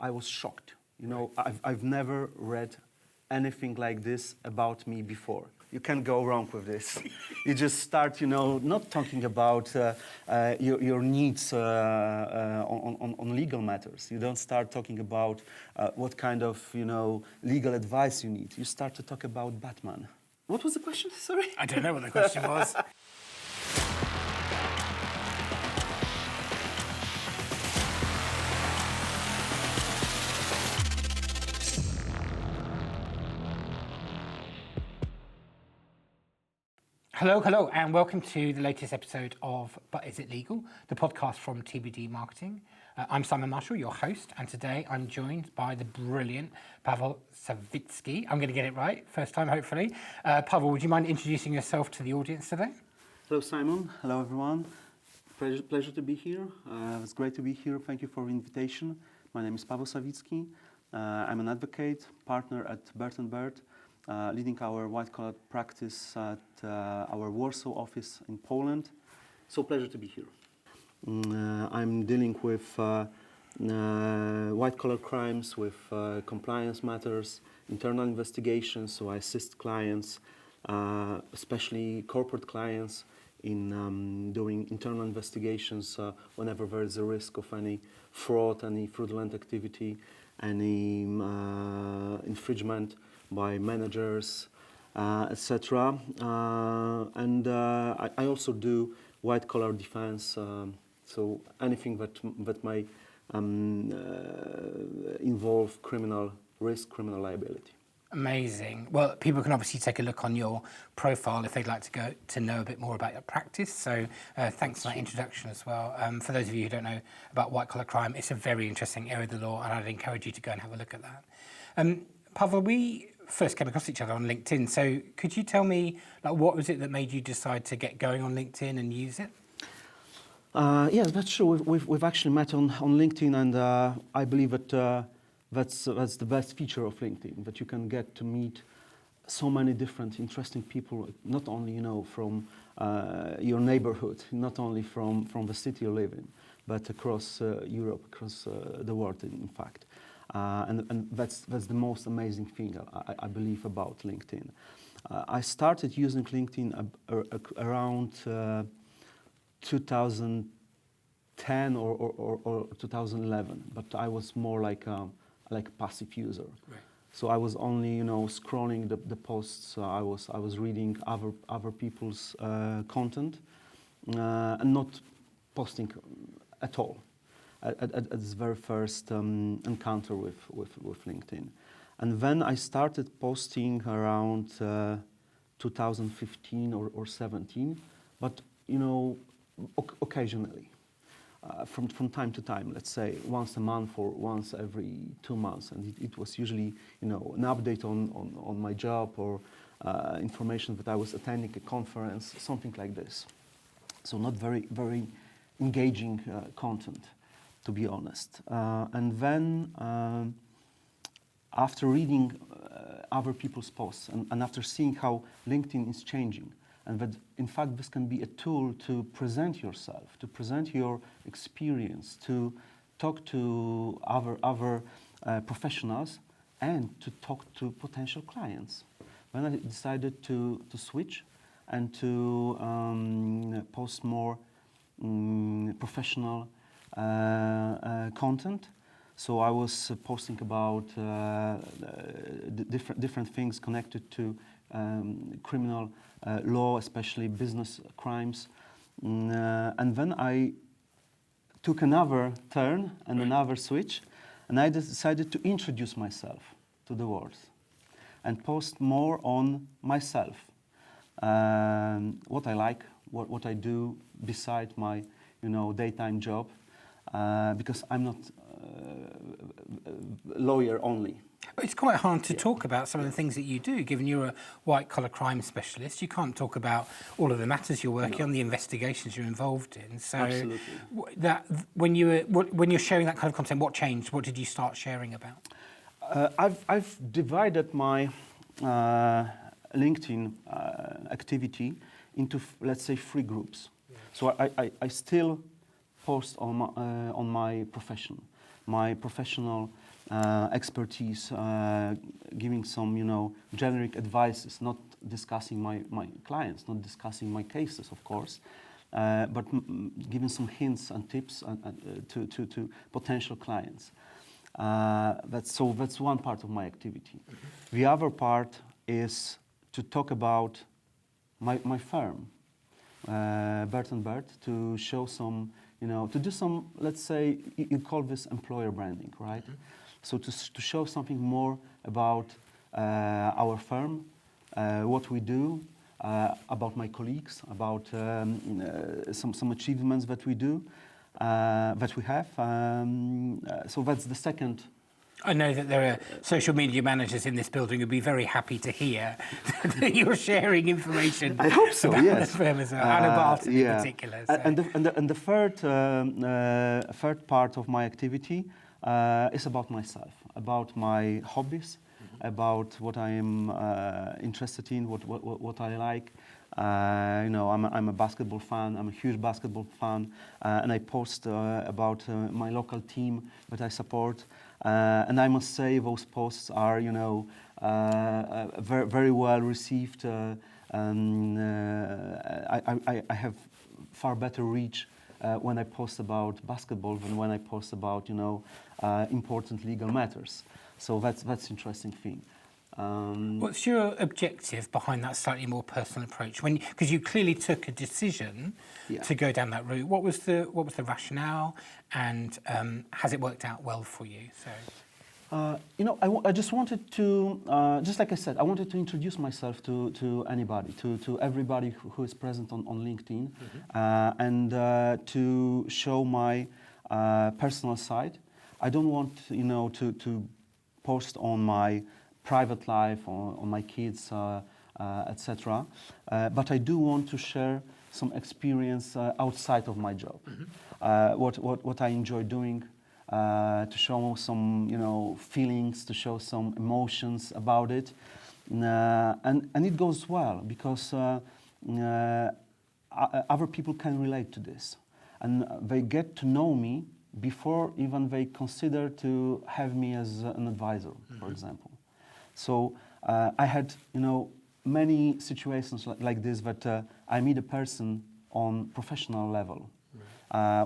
I was shocked. I've never read anything like this about me before. You can't go wrong with this. You just start, not talking about your needs on legal matters. You don't start talking about what kind of, legal advice you need. You start to talk about Batman. What was the question? Sorry? I don't know what the question was. Hello, and welcome to the latest episode of But Is It Legal? The podcast from TBD Marketing. I'm Simon Marshall, your host, and today I'm joined by the brilliant Pawel Sawicki. I'm going to get it right, first time hopefully. Pawel, would you mind introducing yourself to the audience today? Hello, Simon. Hello, everyone. Pleasure to be here. It's great to be here. Thank you for the invitation. My name is Pawel Sawicki. I'm an advocate, partner at Bird & Bird. Leading our white-collar practice at our Warsaw office in Poland. So pleasure to be here. I'm dealing with white-collar crimes, with compliance matters, internal investigations, so I assist clients, especially corporate clients, in doing internal investigations whenever there is a risk of any fraud, any fraudulent activity, any infringement by managers, etc. And I also do white-collar defense, so anything that may involve criminal risk, criminal liability. Amazing. Well, people can obviously take a look on your profile if they'd like to know a bit more about your practice. So thanks for that introduction as well. For those of you who don't know about white-collar crime, it's a very interesting area of the law, and I'd encourage you to go and have a look at that. Pawel, we first came across each other on LinkedIn. So could you tell me, what was it that made you decide to get going on LinkedIn and use it? Yes, that's true. We've actually met on LinkedIn, and I believe that that's the best feature of LinkedIn, that you can get to meet so many different interesting people, not only from your neighborhood, not only from the city you live in, but across Europe, across the world, in fact. And that's the most amazing thing I believe about LinkedIn. I started using LinkedIn around 2010 or 2011, but I was more like a passive user. Right. So I was only scrolling the posts. I was reading other people's content and not posting at all. At this very first encounter with LinkedIn. And then I started posting around 2015 or 17, but occasionally, from time to time, let's say once a month or once every 2 months. And it was usually an update on my job or information that I was attending a conference, something like this. So not very, very engaging content, to be honest. And then after reading other people's posts and after seeing how LinkedIn is changing, and that in fact this can be a tool to present yourself, to present your experience, to talk to other professionals and to talk to potential clients. Then I decided to switch and to post more professional content. So I was posting about different things connected to criminal law, especially business crimes. And then I took another turn and another switch, and I decided to introduce myself to the world and post more on myself, what I like, what I do beside my daytime job. Because I'm not a lawyer only. It's quite hard to talk about some of the things that you do, given you're a white-collar crime specialist. You can't talk about all of the matters you're working on, the investigations you're involved in. So absolutely. When you're sharing that kind of content, what changed? What did you start sharing about? I've divided my LinkedIn activity into, let's say, 3 groups. Yeah. So I still post on my profession. my professional expertise, giving some, generic advices, not discussing my clients, not discussing my cases, of course, but giving some hints and tips to potential clients. That's one part of my activity. Mm-hmm. The other part is to talk about my firm, Bert & Bert, to show some, to do some, let's say, you call this employer branding, right? Mm-hmm. So to show something more about our firm, what we do, about my colleagues, about some achievements that we do, that we have. So that's the second. I know that there are social media managers in this building who'd be very happy to hear that you're sharing information. I hope so. About Yes. the firm as well, Anna Barton in particular. So. And the third part of my activity is about myself, about my hobbies, about what I am interested in, what I like. I'm a basketball fan. I'm a huge basketball fan, and I post about my local team that I support. And I must say those posts are, very, very well received. I have far better reach when I post about basketball than when I post about, important legal matters. So that's interesting thing. What's your objective behind that slightly more personal approach? Because you clearly took a decision to go down that route. What was the rationale, and has it worked out well for you? So, I just wanted to, just like I said, I wanted to introduce myself to anybody, to everybody who is present on LinkedIn, and to show my personal side. I don't want, to post on my private life, on my kids, etc. But I do want to share some experience outside of my job. What I enjoy doing, to show some feelings, to show some emotions about it, and it goes well because other people can relate to this, and they get to know me before even they consider to have me as an advisor, for example. So I had, many situations like this that I meet a person on professional level.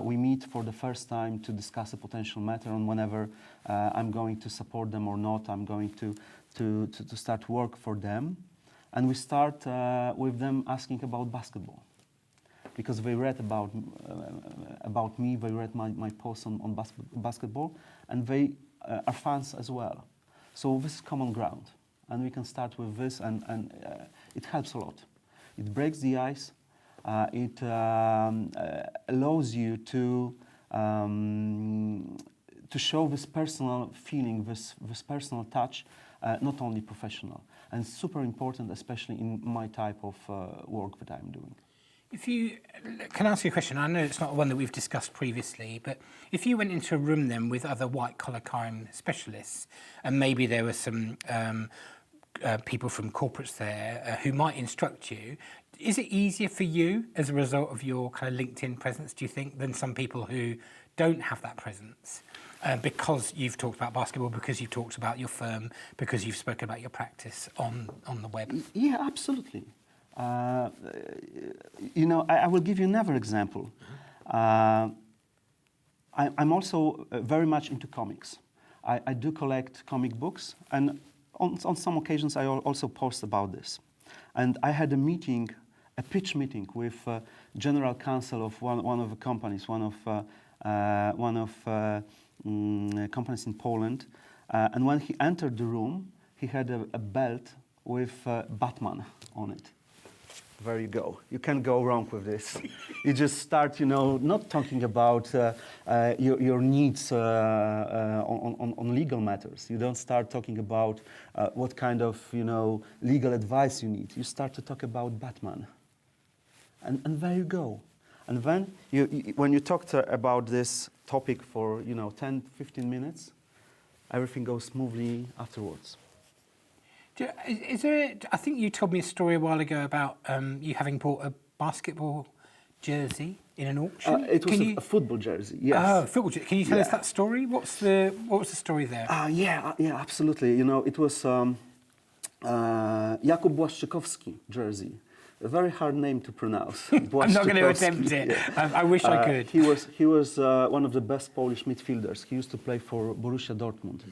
We meet for the first time to discuss a potential matter, and whenever I'm going to support them or not, I'm going to start work for them. And we start with them asking about basketball, because they read about me, they read my posts on basketball, and they are fans as well. So this is common ground, and we can start with this, and it helps a lot. It breaks the ice. It allows you to show this personal feeling, this personal touch, not only professional, and super important, especially in my type of work that I'm doing. If you can ask you a question, I know it's not one that we've discussed previously, but if you went into a room then with other white-collar crime specialists, and maybe there were some people from corporates there who might instruct you, is it easier for you as a result of your kind of LinkedIn presence, do you think, than some people who don't have that presence? Because you've talked about basketball, because you've talked about your firm, because you've spoken about your practice on the web? Yeah, absolutely. I will give you another example. I'm also very much into comics. I do collect comic books, and on some occasions I also post about this. And I had a pitch meeting with general counsel of one of the companies, one of companies in Poland. And when he entered the room, he had a belt with Batman on it. There you go. You can't go wrong with this. You just start, not talking about your needs on legal matters. You don't start talking about what kind of, legal advice you need. You start to talk about Batman. And there you go. And then when you talk about this topic for, 10, 15 minutes, everything goes smoothly afterwards. Is there? I think you told me a story a while ago about you having bought a basketball jersey in an auction? It was a football jersey, yes. Oh, football jersey. Can you tell us that story? What was the story there? Yeah, absolutely. You know, it was Jakub Błaszczykowski jersey. A very hard name to pronounce. I'm not going to attempt it. Yeah. I wish I could. He was one of the best Polish midfielders. He used to play for Borussia Dortmund.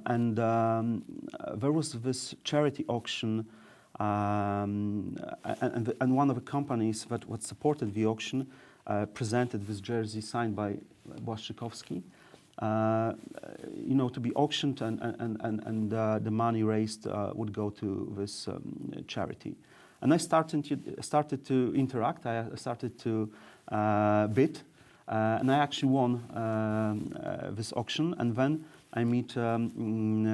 And there was this charity auction, and one of the companies that supported the auction presented this jersey signed by Błaszczykowski, you know, to be auctioned, and the money raised would go to this charity. And I started to interact. I started to bid, and I actually won this auction. And then I meet one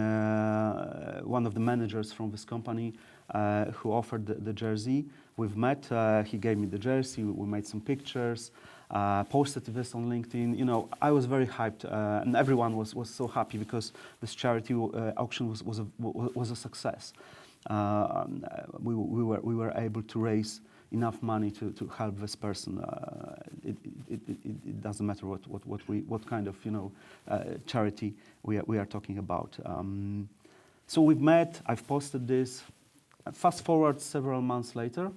of the managers from this company who offered the jersey. We've met. He gave me the jersey. We made some pictures. Posted this on LinkedIn. You know, I was very hyped, and everyone was so happy because this charity auction was a success. We were able to raise enough money to help this person. It doesn't matter what kind of, you know, charity we are talking about. So we've met. I've posted this. Fast forward several months later,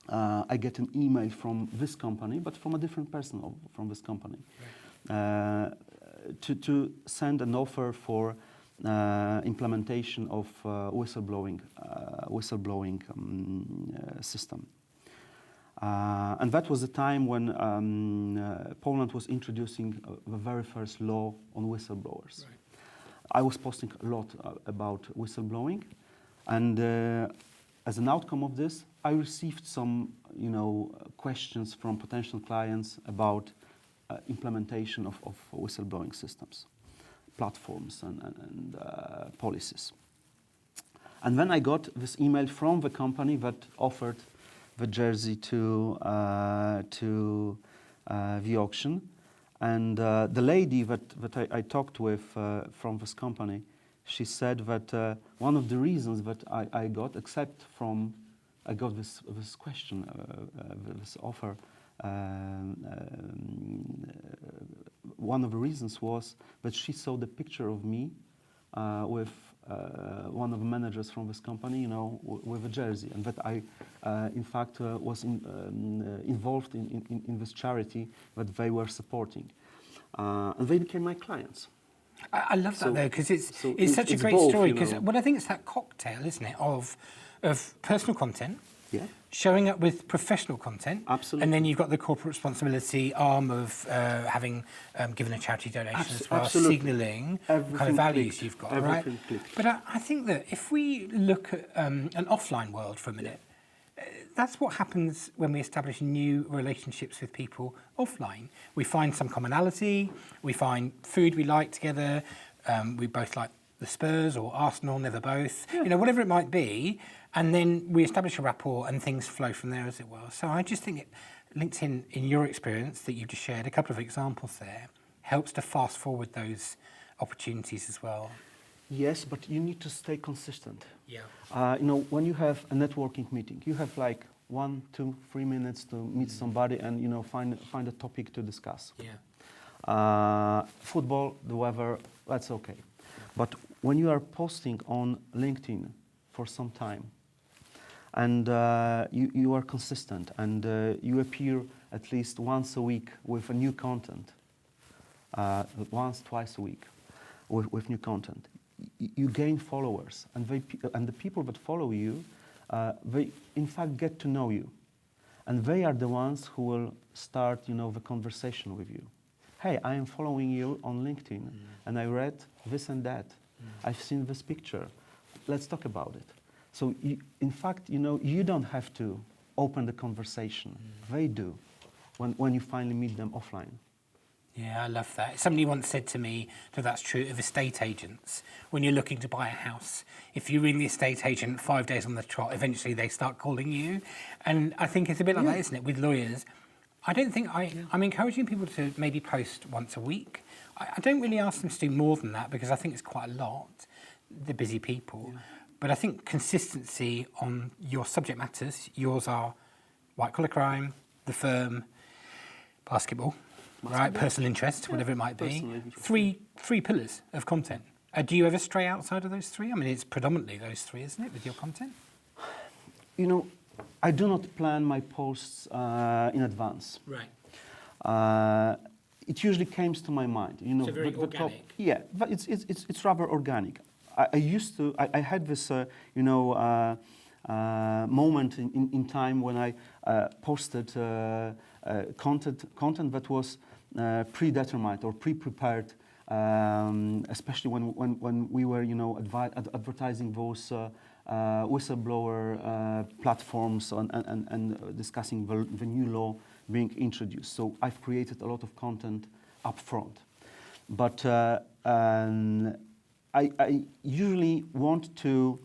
I get an email from this company, but from a different person from this company, to send an offer for implementation of whistleblowing system. And that was the time when Poland was introducing the very first law on whistleblowers. Right. I was posting a lot about whistleblowing, and as an outcome of this, I received some, you know, questions from potential clients about implementation of whistleblowing systems, platforms, and policies. And then I got this email from the company that offered the jersey to the auction, and the lady that I talked with from this company, she said that one of the reasons that I got this question, this offer. One of the reasons was that she saw the picture of me with one of the managers from this company, you know, with a jersey, and that I, in fact, was involved in this charity that they were supporting, and they became my clients. I love that, though, because it's such a great both, story. you Because know. I think it's that cocktail, isn't it, of personal content, Yeah. showing up with professional content, Absolutely. and then you've got the corporate responsibility arm of having given a charity donation as well, Absolutely. signalling Everything kind of values clicked. you've got, Everything right? clicked. But I think that if we look at an offline world for a minute, that's what happens when we establish new relationships with people offline. We find some commonality, we find food we like together, we both like the Spurs or Arsenal, never both, you know, whatever it might be, and then we establish a rapport and things flow from there, as it were. So I just think LinkedIn, in your experience that you've just shared, a couple of examples there, helps to fast forward those opportunities as well. Yes, but you need to stay consistent. Yeah. You know, when you have a networking meeting, you have like 1, 2, 3 minutes to meet somebody and, you know, find a topic to discuss. Yeah. Football, the weather, that's okay. But when you are posting on LinkedIn for some time, and you are consistent, and you appear at least once a week with a new content, once, twice a week with new content, you gain followers, and the people that follow you, they in fact get to know you, and they are the ones who will start, you know, the conversation with you. Hey, I am following you on LinkedIn, and I read this and that. I've seen this picture. Let's talk about it. So, in fact, you know, you don't have to open the conversation. They do, when you finally meet them offline. Yeah, I love that. Somebody once said to me that that's true of estate agents. When you're looking to buy a house, if you ring the estate agent 5 days on the trot, eventually they start calling you. And I think it's a bit like that, isn't it, with lawyers? I don't think I'm encouraging people to maybe post once a week. I don't really ask them to do more than that because I think it's quite a lot. They're busy people. Yeah. But I think consistency on your subject matters, yours are white-collar crime, the firm, basketball, right? Personal interest, whatever it might be. personal interest, Three pillars of content. Do you ever stray outside of those three? I mean, it's predominantly those three, isn't it, with your content? You know, I do not plan my posts in advance. Right. It usually comes to my mind. You know, So very organic. yeah, but it's rather organic. I had this moment in time when I posted content that was predetermined or pre-prepared, especially when we were advertising those whistleblower platforms and discussing the new law being introduced. So I've created a lot of content up front. But I usually want to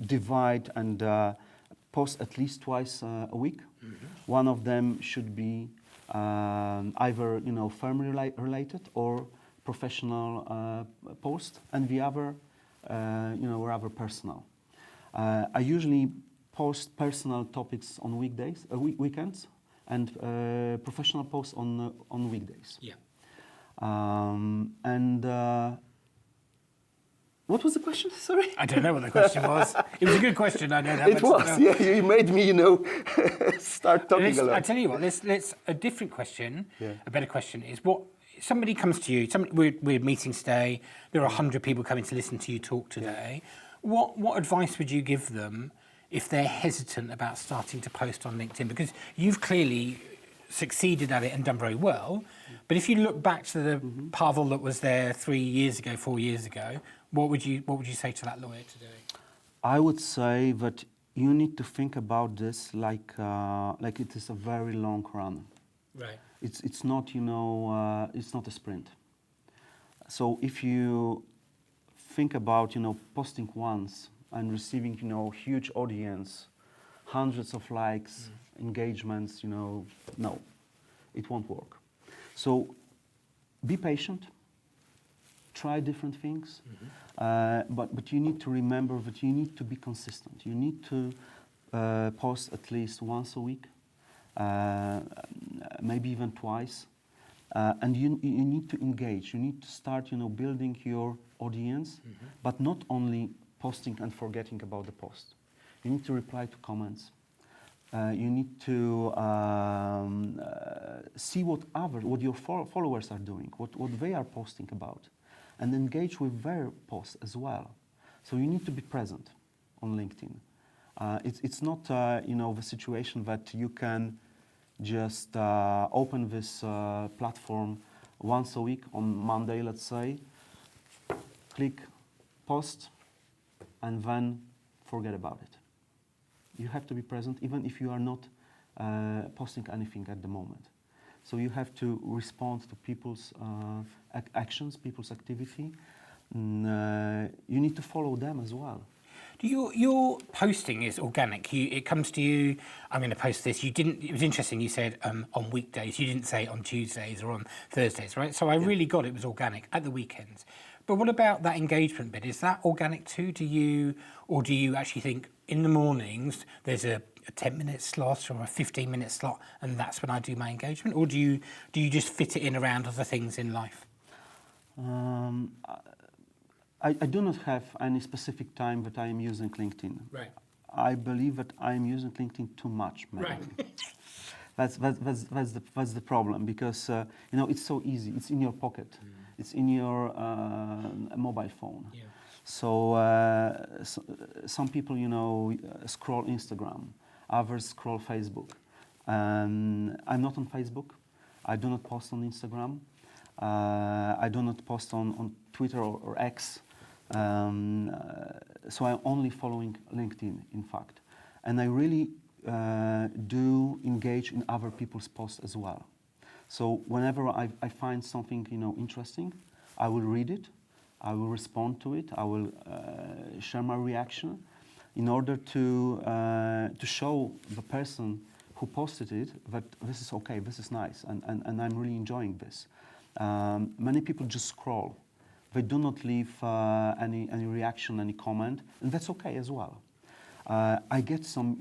divide and post at least twice a week. Mm-hmm. One of them should be either firm related or professional post, and the other rather personal. I usually post personal topics on weekdays, weekends, and professional posts on weekdays. Yeah. What was the question? Sorry. I don't know what the question was. It was a good question. I know that. It was. Yeah, you made me, start talking a lot. I tell you what. Let's a different question. Yeah. A better question is what somebody comes to you. We're meeting today. There are 100 people coming to listen to you talk today. Yeah. What advice would you give them if they're hesitant about starting to post on LinkedIn? Because you've clearly succeeded at it and done very well. But if you look back to the Pawel that was there 3 years ago, 4 years ago, what would you say to that lawyer today? I would say that you need to think about this like it is a very long run. Right. It's not it's not a sprint. So if you think about posting once and receiving huge audience, hundreds of likes, engagements, no, it won't work. So be patient, try different things, but you need to remember that you need to be consistent. You need to post at least once a week, maybe even twice, and you need to engage. You need to start building your audience, but not only posting and forgetting about the post. You need to reply to comments. You need to see what your followers are doing, what they are posting about, and engage with their posts as well. So you need to be present on LinkedIn. It's not the situation that you can just open this platform once a week on Monday, let's say, click post, and then forget about it. You have to be present even if you are not posting anything at the moment. So you have to respond to people's actions, people's activity. You need to follow them as well. Your posting is organic. It comes to you, I'm going to post this. It was interesting, you said on weekdays. You didn't say on Tuesdays or on Thursdays, right? So I really got it was organic at the weekends. But what about that engagement bit? Is that organic too? Do you actually think in the mornings there's a 10-minute slot or a 15-minute slot and that's when I do my engagement? Or do you just fit it in around other things in life? I do not have any specific time that I am using LinkedIn. Right. I believe that I am using LinkedIn too much, maybe. Right. That's the problem, because it's so easy. It's in your pocket. It's in your mobile phone. Yeah. So some people, scroll Instagram. Others scroll Facebook. I'm not on Facebook. I do not post on Instagram. I do not post on Twitter or X. So I'm only following LinkedIn, in fact. And I really do engage in other people's posts as well. So whenever I find something interesting, I will read it, I will respond to it, I will share my reaction in order to show the person who posted it that this is okay, this is nice, and I'm really enjoying this. Many people just scroll. They do not leave any reaction, any comment, and that's okay as well. I get some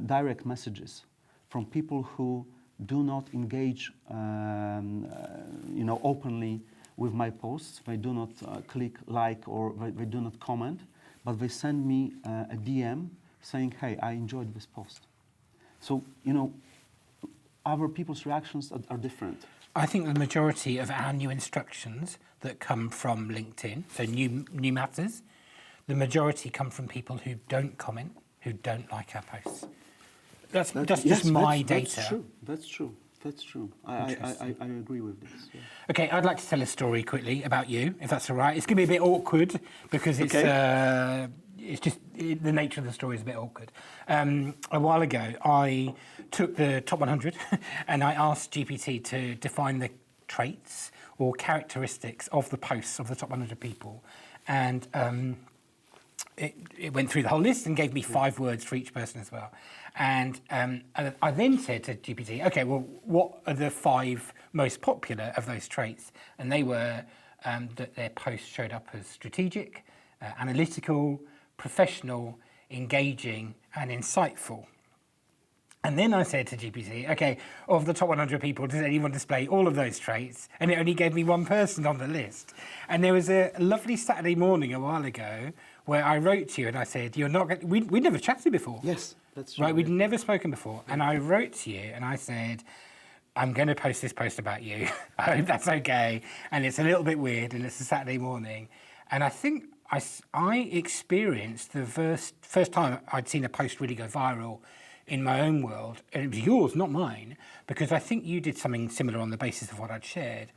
direct messages from people who do not engage, openly with my posts. They do not click like, or they do not comment, but they send me a DM saying, "Hey, I enjoyed this post." So, other people's reactions are different. I think the majority of our new instructions that come from LinkedIn, so new matters, the majority come from people who don't comment, who don't like our posts. That's just my data. That's true. I agree with this. Yeah. Okay, I'd like to tell a story quickly about you, if that's all right. It's going to be a bit awkward because it's the nature of the story is a bit awkward. A while ago, I took the top 100 and I asked GPT to define the traits or characteristics of the posts of the top 100 people. And it went through the whole list and gave me 5 words for each person as well. And I then said to GPT, okay, well, what are the 5 most popular of those traits? And they were that their posts showed up as strategic, analytical, professional, engaging, and insightful. And then I said to GPT, okay, of the top 100 people, does anyone display all of those traits? And it only gave me 1 person on the list. And there was a lovely Saturday morning a while ago where I wrote to you and I said, you're not going to... We'd never chatted before. Yes, that's true. Right, we'd never spoken before. And I wrote to you and I said, I'm going to post this post about you. I hope that's okay. And it's a little bit weird and it's a Saturday morning. And I think I experienced the first time I'd seen a post really go viral in my own world, and it was yours, not mine, because I think you did something similar on the basis of what I'd shared.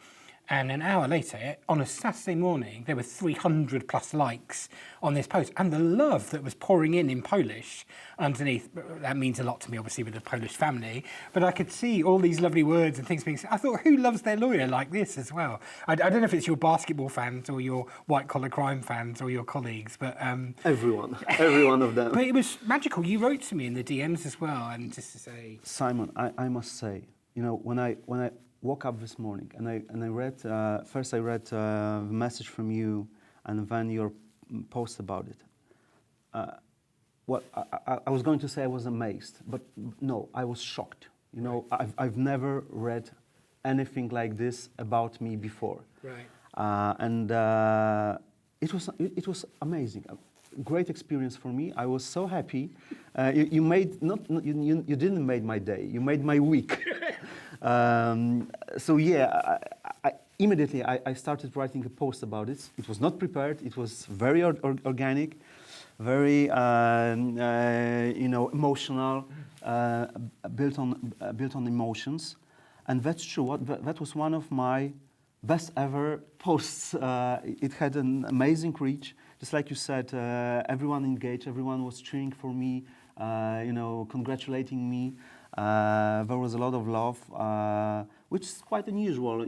And an hour later, on a Saturday morning, there were 300 plus likes on this post. And the love that was pouring in Polish underneath, that means a lot to me, obviously, with the Polish family. But I could see all these lovely words and things being said. I thought, who loves their lawyer like this as well? I don't know if it's your basketball fans or your white-collar crime fans or your colleagues, but... every one of them. But it was magical. You wrote to me in the DMs as well, and just to say... Simon, I must say, when I woke up this morning and I read, first I read the message from you and then your post about it. I was going to say I was amazed, but no, I was shocked. I've never read anything like this about me before. Right. And it was amazing. A great experience for me. I was so happy. You didn't make my day. You made my week. So yeah, immediately I started writing a post about it. It was not prepared. It was very organic, very emotional, built on emotions, and that's true. That was one of my best ever posts. It had an amazing reach. Just like you said, everyone engaged. Everyone was cheering for me, congratulating me. There was a lot of love, which is quite unusual,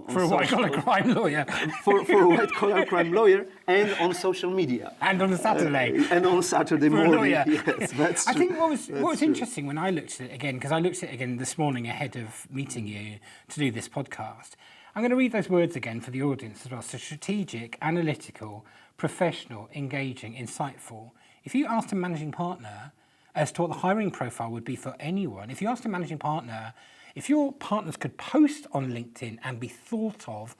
for a white-collar crime lawyer. for a white-collar crime lawyer, and on social media. And on a Saturday. And on Saturday for morning. A lawyer. Yes, that's true. I think what was interesting when I looked at it again, because I looked at it again this morning ahead of meeting you to do this podcast, I'm going to read those words again for the audience as well. So strategic, analytical, professional, engaging, insightful. If you asked a managing partner as to what the hiring profile would be for anyone, if you asked a managing partner, if your partners could post on LinkedIn and be thought of,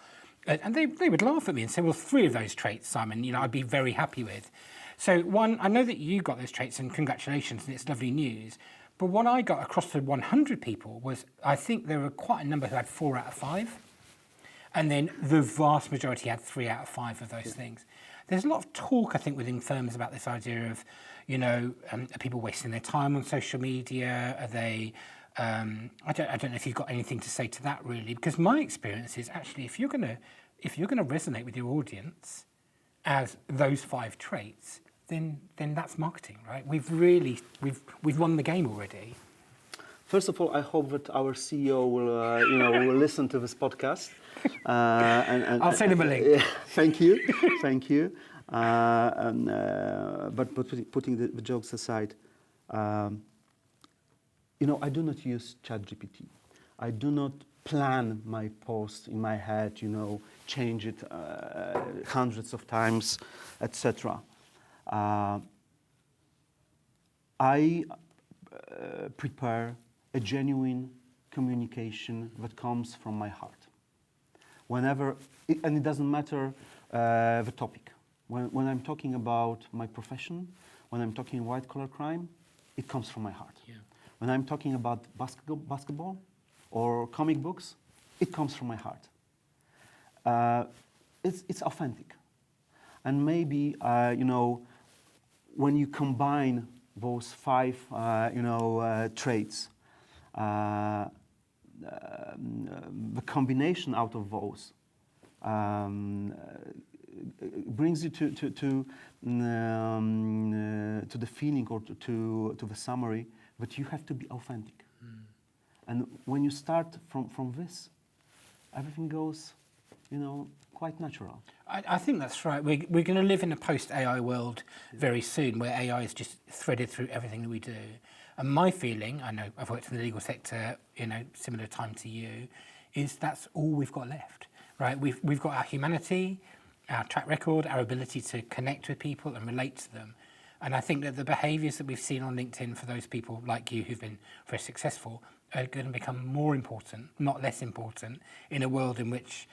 and they would laugh at me and say, well, 3 of those traits, Simon, I'd be very happy with. So one, I know that you got those traits and congratulations and it's lovely news, but what I got across the 100 people was, I think there were quite a number who had 4 out of 5. And then the vast majority had 3 out of 5 of those things. There's a lot of talk, I think, within firms about this idea of, are people wasting their time on social media? Are they? I don't know if you've got anything to say to that really, because my experience is actually if you're gonna resonate with your audience as those 5 traits, then that's marketing, right? We've won the game already. First of all, I hope that our CEO will listen to this podcast. And I'll send him a link. Thank you. But putting the jokes aside, I do not use ChatGPT. I do not plan my post in my head, change it hundreds of times, etc. I prepare a genuine communication that comes from my heart. Whenever, and it doesn't matter the topic. When I'm talking about my profession, when I'm talking white-collar crime, it comes from my heart. Yeah. When I'm talking about basketball or comic books, it comes from my heart. It's authentic. And maybe, when you combine those 5, traits, the combination out of those brings you to the feeling or to the summary that you have to be authentic. And when you start from this, everything goes, quite natural. I think that's right. We're going to live in a post-AI world very soon, where AI is just threaded through everything that we do. And my feeling, I know I've worked in the legal sector, similar time to you, is that's all we've got left, right? We've got our humanity, our track record, our ability to connect with people and relate to them. And I think that the behaviours that we've seen on LinkedIn for those people like you who've been very successful are going to become more important, not less important, in a world in which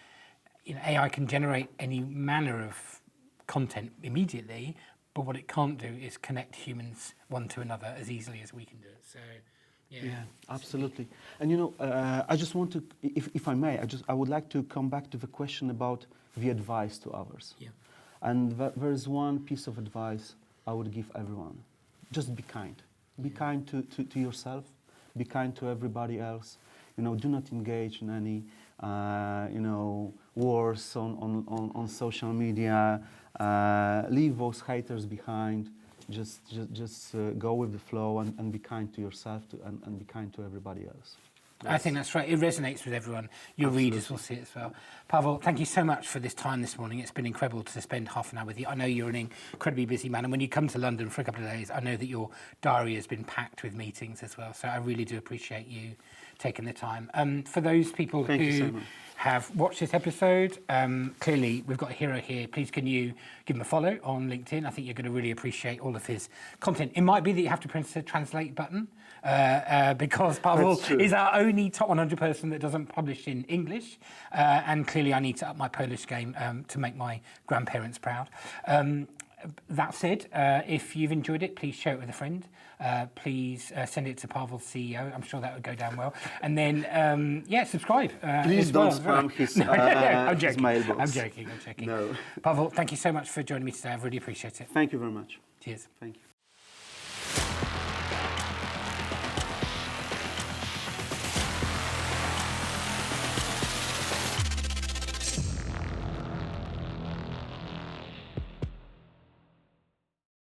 AI can generate any manner of content immediately, but what it can't do is connect humans one to another as easily as we can do it. So, yeah, absolutely. And I just want to, if I may, I would like to come back to the question about the advice to others. Yeah. And there is one piece of advice I would give everyone: just be kind. Be kind to yourself. Be kind to everybody else. Do not engage in any wars on social media. Leave those haters behind. Just go with the flow and be kind to yourself and be kind to everybody else. I think that's right. It resonates with everyone. Your readers will see it as well. Pawel, thank you so much for this time this morning. It's been incredible to spend half an hour with you. I know you're an incredibly busy man, and when you come to London for a couple of days, I know that your diary has been packed with meetings as well. So I really do appreciate you taking the time. For those people who have watched this episode, clearly we've got a hero here. Please can you give him a follow on LinkedIn? I think you're going to really appreciate all of his content. It might be that you have to press the translate button because Pawel is our only top 100 person that doesn't publish in English. And clearly I need to up my Polish game to make my grandparents proud. That said, if you've enjoyed it, please share it with a friend. Please send it to Pawel's CEO. I'm sure that would go down well. And then, subscribe. Please don't spam his mailbox. I'm joking. No. Pawel, thank you so much for joining me today. I really appreciate it. Thank you very much. Cheers. Thank you.